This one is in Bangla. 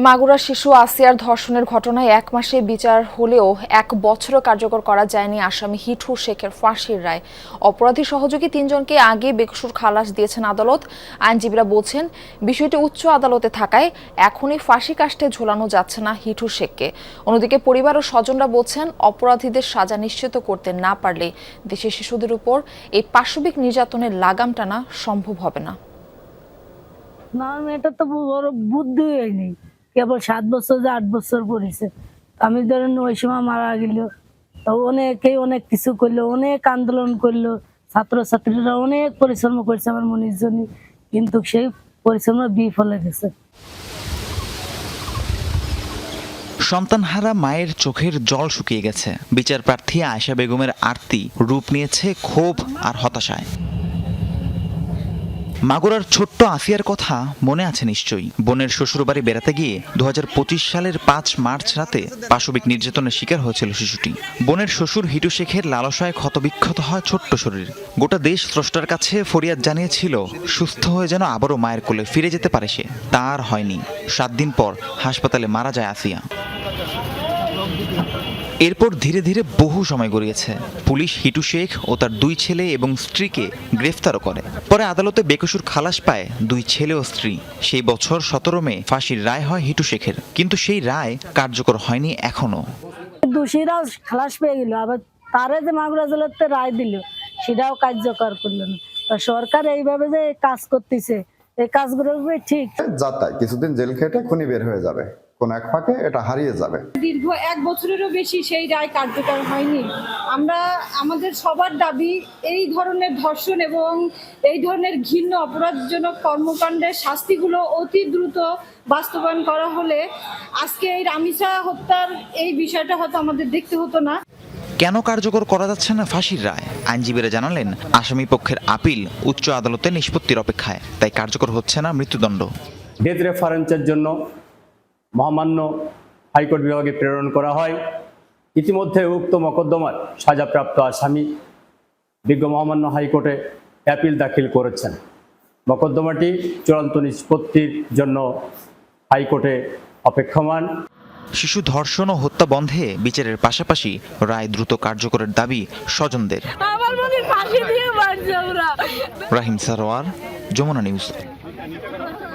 মাগুরা শিশু আসিয়ার ধর্ষণের ঘটনায় 1 মাসে বিচার হলেও 1 বছরও কার্যকর করা যায়নি আসামি হিটু শেখের ফাঁসির রায়। অপরাধী সহযোগী 3 জনকে আগে বেকসুর খালাস দিয়েছেন আদালত। আইনজীবীরা বলছেন, বিষয়টি উচ্চ আদালতে থাকায় এখনই ফাঁসি কাষ্ঠে ঝোলানো যাচ্ছে না হিটু শেখকে। অন্যদিকে পরিবার ও স্বজনরা বলছেন, অপরাধীদের সাজা নিশ্চিত করতে না পারলে দেশের শিশুদের উপর এই পাশবিক নির্যাতনের লাগাম টানা সম্ভব হবে না। না, এটা তো বড় বুদ্ধি হয়নি। কেবল 7 বছর যে 8 বছর পড়েছে। আমি ধরেন ওই সময় মারা গেল, তো অনেকেই অনেক কিছু করলো, অনেক আন্দোলন করলো, ছাত্রছাত্রীরা অনেক পরিশ্রম করছে আমার মনির জন্য, কিন্তু সেই পরিশ্রম বিফলে গেছে। সন্তানহারা মায়ের চোখের জল শুকিয়ে গেছে। বিচার প্রার্থী আয়েশা বেগমের আরতি রূপ নিয়েছে ক্ষোভ আর হতাশায়। মাগুরার ছোট্ট আসিয়ার কথা মনে আছে নিশ্চয়ই। বোনের শ্বশুরবাড়ি বেড়াতে গিয়ে 2025 সালের 5 মার্চ রাতে পাশবিক নির্যাতনের শিকার হয়েছিল শিশুটি। বোনের শ্বশুর হিটু শেখের লালসায় ক্ষতবিক্ষত হয় ছোট্ট শরীর। গোটা দেশ স্রষ্টার কাছে ফরিয়াদ জানিয়েছিল, সুস্থ হয়ে যেন আবারও মায়ের কোলে ফিরে যেতে পারে সে। তার হয়নি। 7 দিন পর হাসপাতালে মারা যায় আসিয়া। এরপর ধীরে ধীরে বহু সময় গড়িয়েছে। পুলিশ হিটু শেখ ও তার 2 ছেলে এবং স্ত্রীকে গ্রেফতারও করে। পরে আদালতে বেকসুর খালাস পায় 2 ছেলে ও স্ত্রী। সেই বছর 17 মে ফাঁসির রায় হয় হিটু শেখের, কিন্তু সেই রায় কার্যকর হয়নি এখনো। দোষীরা খালাস পেয়ে গেল, আবার তারে যে মাগুরা আদালতে রায় দিল সেটাও কার্যকর করলো না। সরকার এইভাবে যে কাজ করতেছে, এই কাজগুলো ঠিক যাতাই কিছুদিন জেল খেটে খুনি বের হয়ে যাবে, কোন এক ফাঁকে এটা হারিয়ে যাবে। দীর্ঘ 1 বছরেরও বেশি সেই রায় কার্যকর হয়নি। আমরা আমাদের সবার দাবি, এই ধরনের ধর্ষণ এবং এই ধরনের ঘৃণ্য অপরাধজনক কর্মকাণ্ডের শাস্তিগুলো অতি দ্রুত বাস্তবায়ন করা হলে আজকে এই রামিসা হত্যার এই বিষয়টা হয়তো আমাদের দেখতে হতো না। কেন কার্যকর করা যাচ্ছে না ফাঁসির রায়? আইনজীবীরা জানালেন, আসামি পক্ষের আপিল উচ্চ আদালতে নিষ্পত্তির অপেক্ষায়, তাই কার্যকর হচ্ছে না মৃত্যুদণ্ড। ডেথ রেফারেন্সের জন্য মহামান্য হাইকোর্ট বিভাগে প্রেরণ করা হয়। ইতিমধ্যে উক্ত মকদ্দমার সাজাপ্রাপ্ত আসামি বিজ্ঞ মহামান্য হাইকোর্টে অ্যাপিল দাখিল করেছেন। মকদ্দমাটি চূড়ান্ত নিষ্পত্তির জন্য হাইকোর্টে অপেক্ষমান। শিশু ধর্ষণ ও হত্যা বন্ধে বিচারের পাশাপাশি রায় দ্রুত কার্যকরের দাবি স্বজনদের। রাহিম সারোয়ার, যমুনা নিউজ।